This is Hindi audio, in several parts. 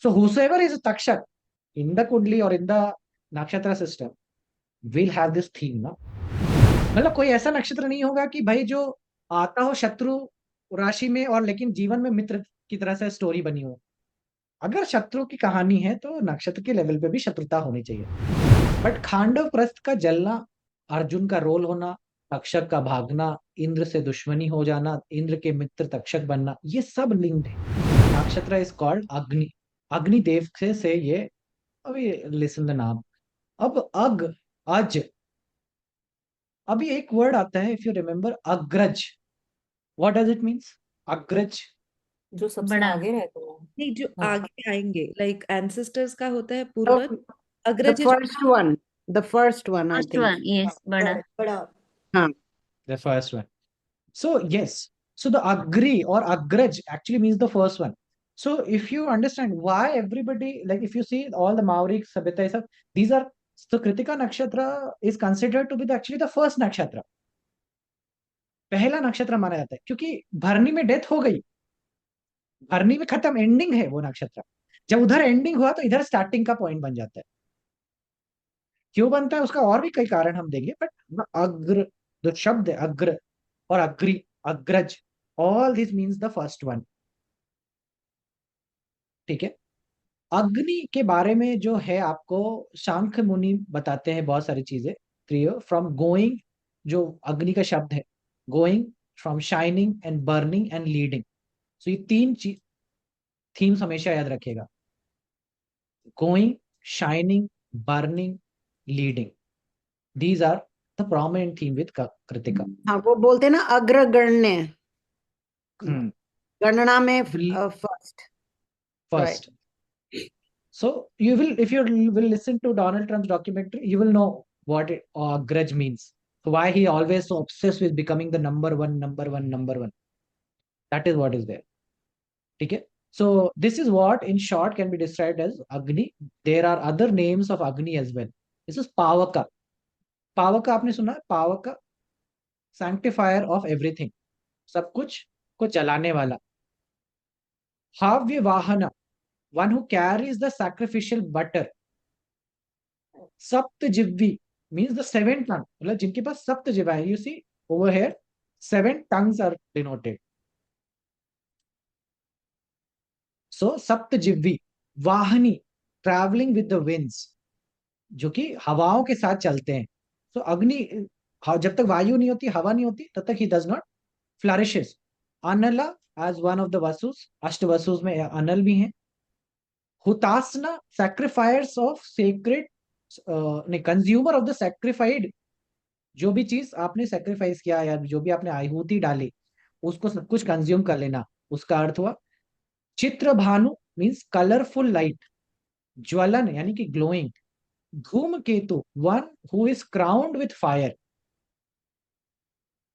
So whosoever is a takshak in the kundli or in the nakshatra system will have this theme ना. मतलब कोई ऐसा नक्षत्र नहीं होगा कि भाई जो आता हो शत्रु राशि में और लेकिन जीवन में मित्र की तरह से स्टोरी बनी हो. अगर शत्रु की कहानी है तो नक्षत्र के लेवल पे भी शत्रुता होनी चाहिए. बट खांडव प्रस्थ का जलना, अर्जुन का रोल होना, तक्षक का भागना, इंद्र से दुश्मनी हो जाना, इंद्र के मित्र तक्षक बनना, ये सब लिंक्ड है. नक्षत्र इज कॉल्ड अग्नि. अग्निदेव से ये. अभी लिसन द नाम. अब अज, अभी एक वर्ड आता है, इफ यू रिमेम्बर, अग्रज. What does it means? अग्रज. जो सबसे बड़ा। आगे रहते हैं। नहीं, जो हाँ. आगे आएंगे, लाइक एंसेस्टर्स का होता है The, पूर्वज। the अग्रज है जो first one, the first one, I first think. One, yes, बड़ा। बड़ा। हाँ. The first one. So yes, so the agri or agraj actually means the first one. So if you understand why everybody, like if you see all the Maurya Sabhita is, these are, so Kritika Nakshatra is considered to be actually the first nakshatra. पहला नक्षत्र माना जाता है क्योंकि भरनी में डेथ हो गई, भरनी में खत्म, एंडिंग है वो नक्षत्र. जब उधर एंडिंग हुआ तो इधर स्टार्टिंग का पॉइंट बन जाता है. क्यों बनता है उसका और भी कई कारण हम देंगे, बट अग्र, जो शब्द है अग्र और अग्रि, अग्रज, all this means the first one. ठीक है. अग्नि के बारे में जो है आपको शांख मुनि बताते हैं बहुत सारी चीजें. फ्रॉम गोइंग, जो अग्नि का शब्द है, going, from shining and burning and leading. So ये तीन थीम्स हमेशा याद रखिएगा. Going, shining, burning, leading. These are the prominent theme with Krittika. हाँ, वो बोलते हैं ना अग्रगण्य, हम्म. गणना में first. First. So you will, if you will listen to Donald Trump's documentary, you will know what grudge means. So why he always so obsessed with becoming the number one, number one, number one. That is what is there. Okay. So this is what, in short, can be described as Agni. There are other names of Agni as well. This is Pavaka. Pavaka आपने सुना है? Pavaka, sanctifier of everything. सब कुछ को जलाने वाला. Havya Vahana, one who carries the sacrificial butter. सप्त जिह्वी means the seven tongue, मतलब जिनके पास सप्त जिह्वा है. You see over here, seven tongues are denoted. So सप्त जिह्वी. वाहनी, traveling with the winds, जो कि हवाओं के साथ चलते हैं. So अग्नि, जब तक वायु नहीं होती, हवा नहीं होती, तब तक he does not flourishes. अनला as one of the vasus, अष्ट वसुस में अनल भी हैं. हुतासना, sacrifice of sacred, consumer of the sacrificed. जो भी चीज आपने सेक्रीफाइस किया या जो भी आपने आहुति डाली, उसको सब कुछ कंज्यूम कर लेना, उसका अर्थ हुआ. चित्र भानु मीन्स कलरफुल लाइट, ज्वलन यानी कि ग्लोइंग. धूमकेतु, one who is crowned with fire,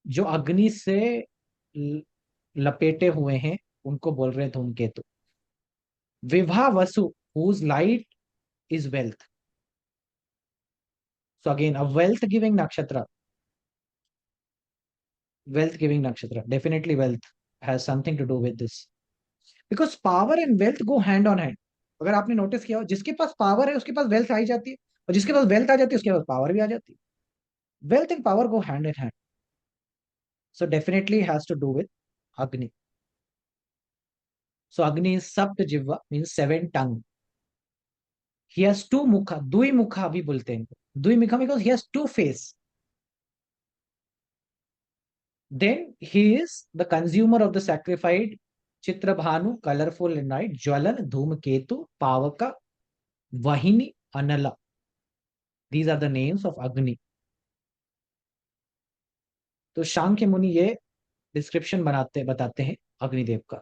जो अग्नि से लपेटे हुए हैं, उनको बोल रहे हैं धूमकेतु. विभा वसु, whose light is wealth. So again a wealth giving नक्षत्र. Wealth giving nakshatra, definitely wealth has something to do with this, because power and wealth go hand on hand. अगर आपने नोटिस किया हो, जिसके पास पावर है उसके पास वेल्थ आ ही जाती है, और जिसके पास वेल्थ आ जाती है उसके पास पावर भी आ जाती है. Wealth and power go hand in hand. So definitely has to do with Agni. So Agni is सप्त जिह्वा means seven tongue. He has two मुखा, द्विमुखा भी बोलते हैं. द्विमुखा because he has two face. Then he is the consumer of the sacrificed. Chitrabhanu, colorful in night. Jwalan, Dhumketu, Pavaka, Vahini, Anala. These are the names of Agni. तो शांख्य मुनि ये डिस्क्रिप्शन बताते हैं अग्निदेव का.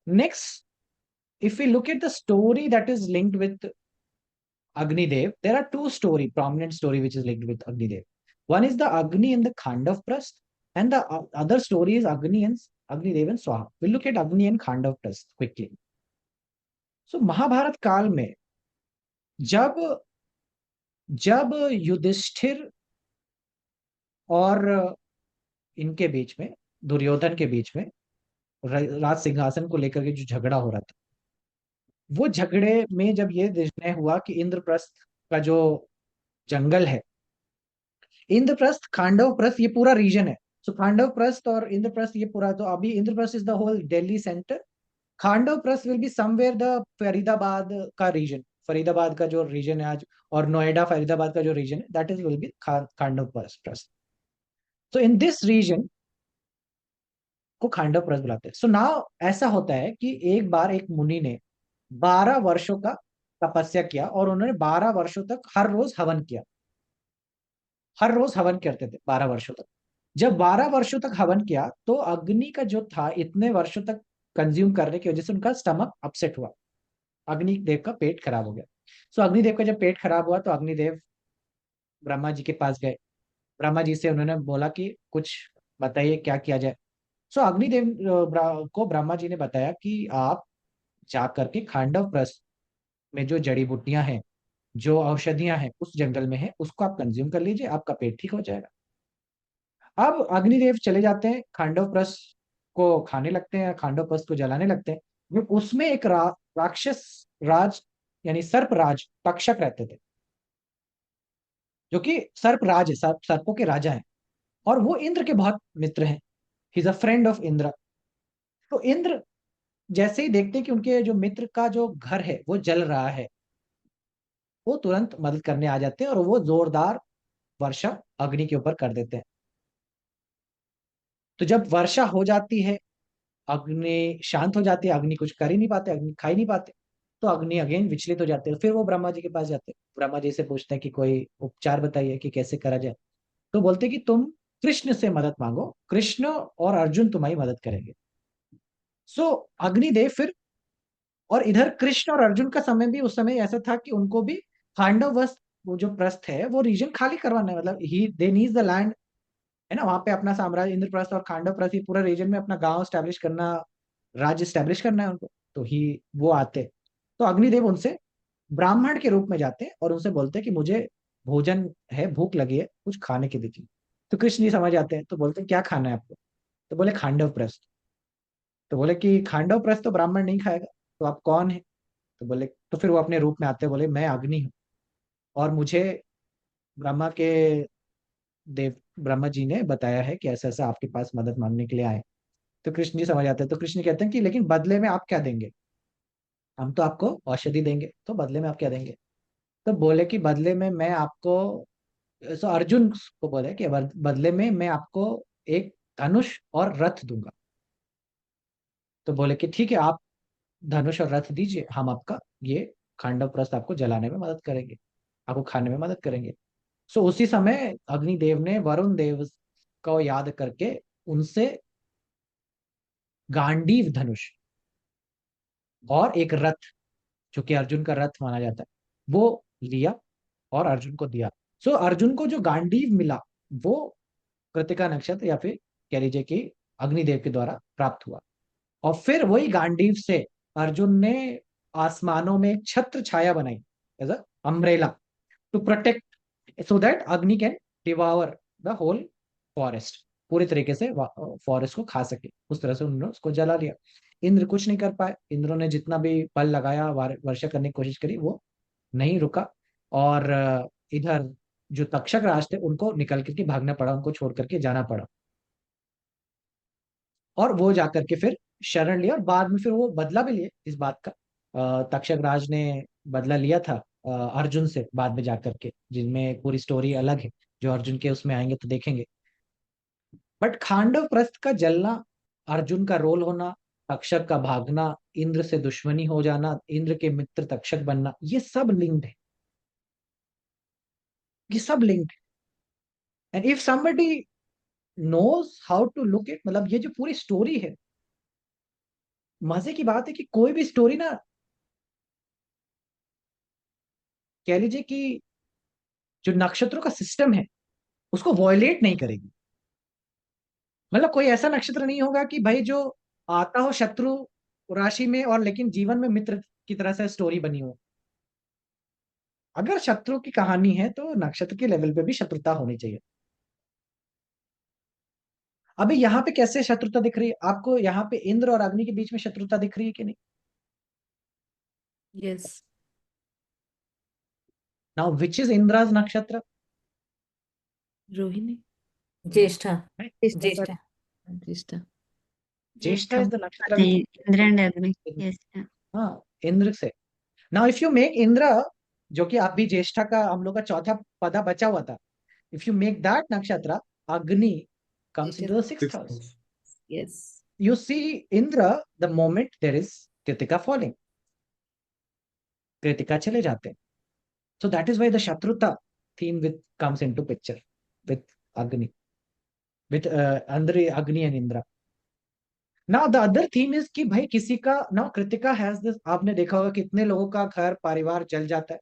Next, if we look at the story that is linked with Agnidev, there are two prominent story which is linked with Agnidev. One is the Agni and the Khandav Prast, and the other story is Agni and Agnidev and Swaha. We'll look at Agni and Khandav Prast quickly. So Mahabharat काल में जब जब युधिष्ठिर और इनके बीच में, दुर्योधन के बीच में राज सिंहासन को लेकर के जो झगड़ा हो रहा था, वो झगड़े में जब ये निर्णय हुआ कि इंद्रप्रस्थ का जो जंगल है, इंद्रप्रस्थ खांडव प्रस्थ ये पूरा रीजन है। सो खांडव प्रस्थ और इंद्रप्रस्थ ये पूरा, तो अभी Indraprastha is the whole Delhi centre, Khandav Prastha will be somewhere the Faridabad का रीजन, फरीदाबाद का जो रीजन है आज, और नोएडा फरीदाबाद का जो रीजन है, that is will be Khandav Prastha. तो इन दिस रीजन को खांडव प्रस्थ बुलाते हैं। सो नाउ ऐसा होता है कि एक बार एक मुनि ने 12 वर्षों का तपस्या किया, और उन्होंने 12 वर्षों तक हर रोज हवन किया, हर रोज हवन करते थे 12 वर्षों तक। जब 12 वर्षों तक हवन किया तो अग्नि का जो था इतने वर्षों तक कंज्यूम करने की वजह से उनका स्टमक अपसेट हुआ, अग्निदेव का पेट खराब हो गया। सो अग्निदेव का जब पेट खराब हुआ तो अग्निदेव ब्रह्मा जी के पास गए, ब्रह्मा जी से उन्होंने बोला कि कुछ बताइए क्या किया जाए। सो अग्निदेव को ब्रह्मा जी ने बताया कि आप जा करके खांडव प्रस्थ में जो जड़ी बूटियां हैं, जो औषधियां हैं उस जंगल में है, उसको आप कंज्यूम कर लीजिए, आपका पेट ठीक हो जाएगा। अब अग्निदेव चले जाते हैं, खांडव प्रस्थ को खाने लगते हैं, खांडव प्रस्थ को जलाने लगते हैं। वो उसमें एक राक्षस राज यानी सर्प राज तक्षक रहते थे, जो कि सर्प राज है, सर्पों के राजा हैं, और वो इंद्र के बहुत मित्र हैं। He is a friend of Indra. तो इंद्र जैसे ही देखते हैं कि उनके जो मित्र का जो घर है वो जल रहा है, वो तुरंत मदद करने आ जाते हैं, और वो जोरदार वर्षा अग्नि के ऊपर कर देते हैं। तो जब वर्षा हो जाती है, अग्नि शांत हो जाती है, अग्नि कुछ कर ही नहीं पाते, अग्नि खा ही नहीं पाते, तो अग्नि अगेन विचलित हो जाते हैं। फिर वो ब्रह्मा जी के पास जाते हैं, ब्रह्मा जी से पूछते हैं कि कोई उपचार बताइए कि कैसे करा जाए। तो बोलते हैं कि तुम कृष्ण से मदद मांगो, कृष्ण और अर्जुन तुम्हारी मदद करेंगे। सो अग्निदेव फिर, और इधर कृष्ण और अर्जुन का समय भी उस समय ऐसा था कि उनको भी खांडव वस्त, वो जो प्रस्थ है वो रीजन खाली करवाना है, मतलब ही दे नीड द लैंड, है ना, वहां पे अपना साम्राज्य इंद्रप्रस्थ और खांडव प्रस्थ, ये पूरा रीजन में अपना गांव स्टैब्लिश करना, राज्य स्टैब्लिश करना है उनको। तो ही वो आते, तो अग्निदेव उनसे ब्राह्मण के रूप में जाते हैं और उनसे बोलते हैं कि मुझे भोजन है, भूख लगी है, कुछ खाने के दीजिए। तो कृष्ण जी समझ आते हैं, तो बोलते हैं क्या खाना है आपको। तो बोले खांडव प्रस्थ। तो बोले कि खांडव प्रस्थ तो ब्राह्मण नहीं खाएगा, तो आप कौन है। तो बोले, तो फिर वो अपने रूप में आते हैं, बोले मैं अग्नि हूँ, और मुझे ब्रह्मा के देव ब्रह्मा जी ने बताया है कि ऐसा ऐसा आपके पास मदद मांगने के लिए आए। तो कृष्ण जी समझ आते हैं, तो कृष्ण कहते हैं कि लेकिन बदले में आप क्या देंगे। हम तो आपको औषधि देंगे, तो बदले में आप क्या देंगे। तो बोले कि बदले में मैं आपको, सो अर्जुन को बोले कि बदले में मैं आपको एक धनुष और रथ दूंगा। तो बोले कि ठीक है, आप धनुष और रथ दीजिए, हम आपका ये खांडव प्रस्थ आपको जलाने में मदद करेंगे, आपको खाने में मदद करेंगे। सो उसी समय अग्निदेव ने वरुण देव को याद करके उनसे गांडीव धनुष और एक रथ, जो कि अर्जुन का रथ माना जाता है, वो लिया और अर्जुन को दिया। सो अर्जुन को जो गांडीव मिला वो कृतिका नक्षत्र, या फिर कह लीजिए कि अग्निदेव के द्वारा प्राप्त हुआ। और फिर वही गांडीव से अर्जुन ने आसमानों में एक छत्र छाया बनाई, as a umbrella, to protect, so that Agni can devour the whole forest, पूरी तरीके से फॉरेस्ट को खा सके। उस तरह से उन्होंने उसको जला लिया। इंद्र कुछ नहीं कर पाए, इंद्रों ने जितना भी बल लगाया, वर्षा करने की कोशिश करी, वो नहीं रुका। और इधर जो तक्षक राज थे उनको निकल करके भागना पड़ा, उनको छोड़ करके जाना पड़ा, और वो जाकर के फिर शरण लिया, और बाद में फिर वो बदला भी लिए इस बात का। तक्षक राज ने बदला लिया था अर्जुन से बाद में जाकर के, जिनमें पूरी स्टोरी अलग है, जो अर्जुन के उसमें आएंगे तो देखेंगे। बट खांडव प्रस्थ का जलना, अर्जुन का रोल होना, तक्षक का भागना, इंद्र से दुश्मनी हो जाना, इंद्र के मित्र तक्षक बनना, ये सब लिंक्ड है, ये सब लिंक्ड है। And if somebody knows how to look it, मतलब ये जो पूरी स्टोरी है, मजे की बात है कि कोई भी स्टोरी ना, कह लीजिए कि जो नक्षत्रों का सिस्टम है उसको वॉयलेट नहीं करेगी। मतलब कोई ऐसा नक्षत्र नहीं होगा कि भाई जो आता हो शत्रु राशि में, और लेकिन जीवन में मित्र की तरह से स्टोरी बनी हो। अगर शत्रु की कहानी है तो नक्षत्र के लेवल पे भी शत्रुता होनी चाहिए। अभी यहाँ पे कैसे शत्रुता दिख रही है आपको? यहाँ पे इंद्र और अग्नि के बीच में शत्रुता दिख रही है कि नहीं? यस। नाउ विच इज इंद्राज नक्षत्र? रोहिणी। ज्येष्ठा है? ज्येष्ठा ज्येष्ठा। ज्येष्ठा इज द नक्षत्र नहीं, which- इंद्र एंड अग्नि। यस। हाँ, इंद्र से। Now if you make Indra, जो कि अभी ज्येष्ठा का हम लोग का चौथा पदा बचा हुआ था, इफ यू मेक दैट नक्षत्र, अग्नि comes into the sixth house. Yes. You see Indra the moment there is Kritika falling. Kritika चले जाते हैं. So that is why the Shatruta theme with comes into picture with Agni, with Andri, Agni and Indra. Now the other theme is कि भाई किसी का now Kritika has this, आपने देखा होगा कितने लोगों का घर परिवार जल जाता है,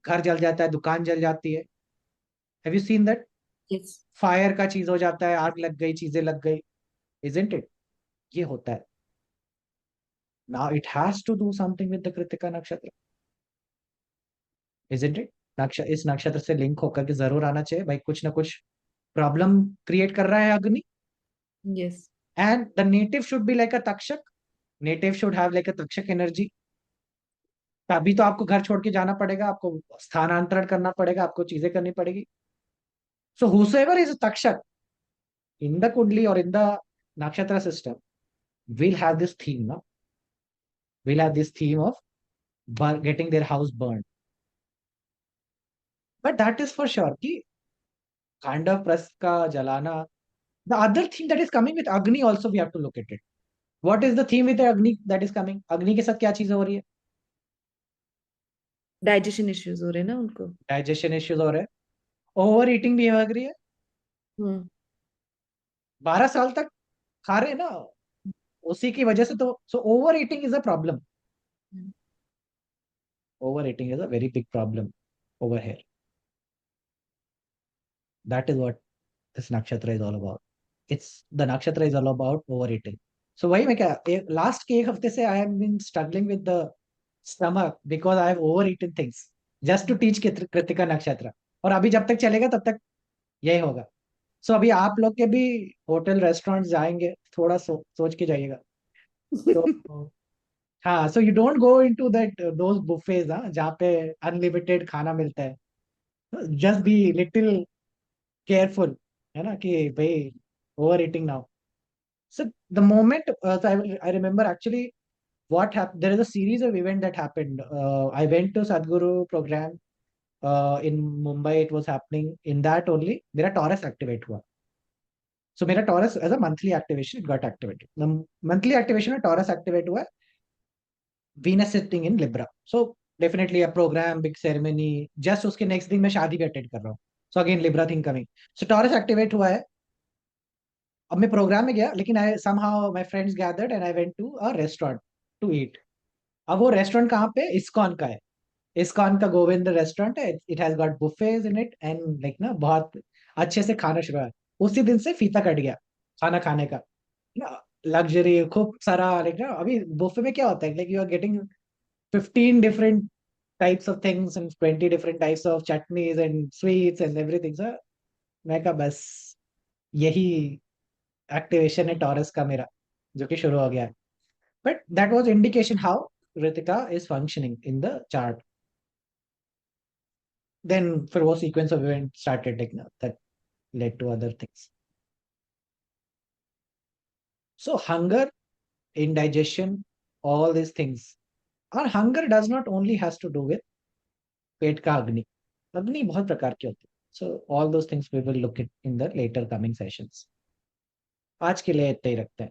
घर जल जाता है, दुकान जल जाती है. Have you seen that? Yes. Fire का चीज हो जाता है, आग लग गई, चीजें लग गई, isn't it? ये होता है. Now it has to do something with the Kritika nakshatra, isn't it? इस नक्षत्र से लिंक होकर के जरूर आना चाहिए भाई, कुछ ना कुछ प्रॉब्लम क्रिएट कर रहा है अग्नि. Yes. And the native should be like a Takshak, native should have like a Takshak energy. तभी तो आपको घर छोड़ के जाना पड़ेगा, आपको स्थानांतरण करना पड़ेगा, आपको चीजें करनी पड़ेगी. सो हुसएवर इज तक्षक इन द कुंडली और इन द नक्षत्र system will have this theme, no? Will have this theme of getting their house burned. But that is for sure कि कांडव प्रस्थ का जलाना. The other theme that is coming with Agni also we have to look at it. What is the theme with the Agni that is coming? अग्नि के साथ क्या चीजें हो रही है? डाइजेशन इश्यूज हो रहे हैं ना उनको। डाइजेशन इश्यूज हो रहे हैं, ओवर ईटिंग भी हो रही है. हम्म। 12 साल तक खा रहे हैं ना, उसी की वजह से तो. So over eating is a problem. Over eating is a very big problem over here. That is what this nakshatra is all about. It's the nakshatra is all about overeating. So वही मैं क्या लास्ट के एक हफ्ते से I have been struggling with the stomach because I have overeaten things just to teach Kritika नक्षत्र. और अभी जब तक चलेगा तब तक यही होगा. सो अभी आप लोग के भी होटल रेस्टोरेंट जाएंगे, थोड़ा सोच के जाइएगा. तो हाँ, so you don't go into that those buffets, हाँ, जहाँ पे अनलिमिटेड खाना मिलता है. जस्ट बी लिटिल केयरफुल, है ना, कि भाई over eating now. So the moment I remember actually what happened. There is a series of event that happened. I went to Sadhguru program in Mumbai. It was happening in that only. मेरा Taurus activate हुआ. So मेरा Taurus as a monthly activation it got activated. The monthly activation में Taurus activate हुआ. Venus sitting in Libra. So definitely a program, big ceremony. Just उसके next दिन मैं शादी भी attend कर रहा हूँ. So again Libra thing coming. So Taurus activate हुआ है. अब मैं प्रोग्राम में गया, लेकिन आई somehow my friends gathered and I went to a restaurant to eat. अब वो रेस्टोरेंट कहाँ पे? इस्कॉन का है. इस्कॉन का गोविंद रेस्टोरेंट है. It has got buffets in it and like ना बहुत अच्छे से खाना शुरू है. उसी दिन से फीता कट गया खाना खाने का. लग्जरी खूब सारा लाइक ना. अभी बुफे में क्या होता है, like you are getting 15 different types of things and 20 different types of chutneys and sweets and everything. So मैं कहा बस यही एक्टिवेशन है टॉरस का मेरा, जो कि शुरू हो गया है. But that was indication how Ritika is functioning in the chart. Then फिर वो sequence of events started like that led to other things. So hunger, indigestion, all these things. और hunger does not only has to do with पेट का अग्नि. अग्नि बहुत प्रकार की होती है. So all those things we will look at in the later coming sessions. आज के लिए इतना ही रखते हैं.